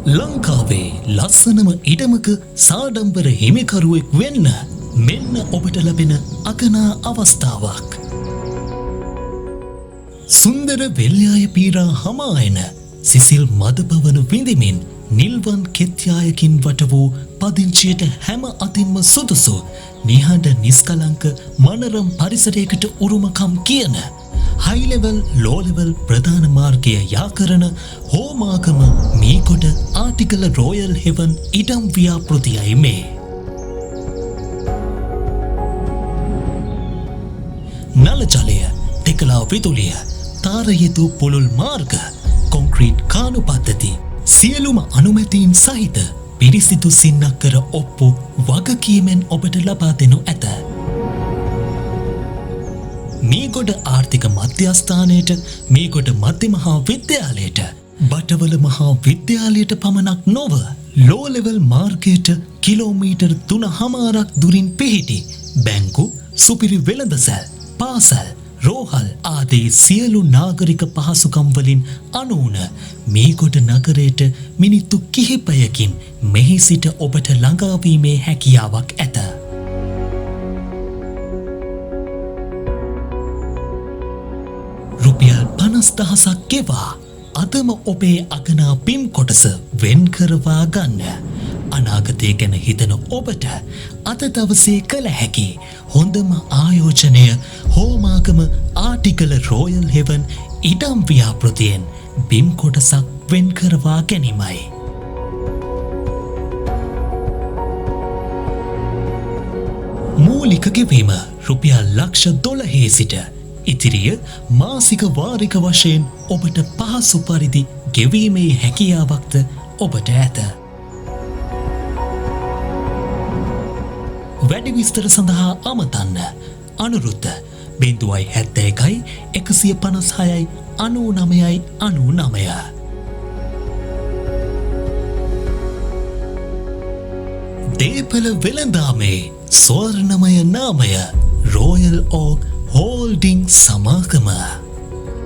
ලංකාවේ ලස්සනම ඉඩමක සාඩම්බර හිමිකරුවෙක් වෙන්න මෙන්න ඔබට ලැබෙන අගනා අවස්ථාවක්. සුන්දර වෙල්යාය පීරා හමායන සිසිල් මදපවන විඳිමින් නිල්වන් කෙත්යායකින් වට වූ පදිංචියට හැම අතින්ම සුදුසු නිහඬ නිස්කලංක මනරම් පරිසරයකට උරුමකම් කියන හයිලෙවල් ලෝලෙවල් ප්‍රධාන මාර්ගය යා කරන හෝමාගම මීකොඩ ආටිකල රෝයල් හෙවන් ඉඩම් ව්‍යාපෘතියයි මේ. නල ජලය, දෙකලා විදුලිය, තාරයතු පුළුල් මාර්ග, කොන්ක්‍රීට් කානු පද්ධති සියලුම අනුමැතීන් සහිත පිරිසිදු සින්නක් කර ඔප්පු වගකීමෙන් ඔබට ලබා දෙනු ඇත. මීගොඩ ආර්ථික මධ්‍යස්ථානයට, මීගොඩ මධ්‍ය මහා විද්‍යාලයට, බටවල මහා විද්‍යාලයට පමණක් නොව ලෝලෙවල් මාර්ගයට කිලෝමීටර් 3.5ක් දුරින් පිහිටි බැංකු, සුපිරි වෙළඳසැල්, පාසල්, රෝහල් ආදී සියලු නාගරික පහසුකම් වලින් අනූන මීගොඩ නගරයට මිනිත්තු කිහිපයකින් මෙහි සිට ඔබට ළඟාවීමේ හැකියාවක් ඇත. රුපියල් 50,000ක් ගෙවා අදම ඔබේ අගනා පිම් කොටස වෙන් කරවා ගන්න. අනාගතය ගැන හිතන ඔබට අද දවසේ කළ හැකි හොඳම ආයෝජනය හෝමාගම ආටිකල රෝයල් හෙවන් ඉඩම් ව්‍යාපෘතියෙන් බිම් කොටසක් වෙන් කරවා ගැනීමයි. මූලික ගෙවීම රුපියල් ලක්ෂ 12 සිට ඉතිරිය මාසික වාරික වශයෙන් ඔබට පහසු පරිදි ගෙවීමේ හැකියාවක්ද ඔබට ඇත. වැඩි විස්තර සඳහා අමතන්න අනුරුද්ධ 071 156 99 99. දේපල වෙළඳාමේ ස්වර්ණමය නාමය රෝයල් ඕක් හෝල්ඩිං සමාගම.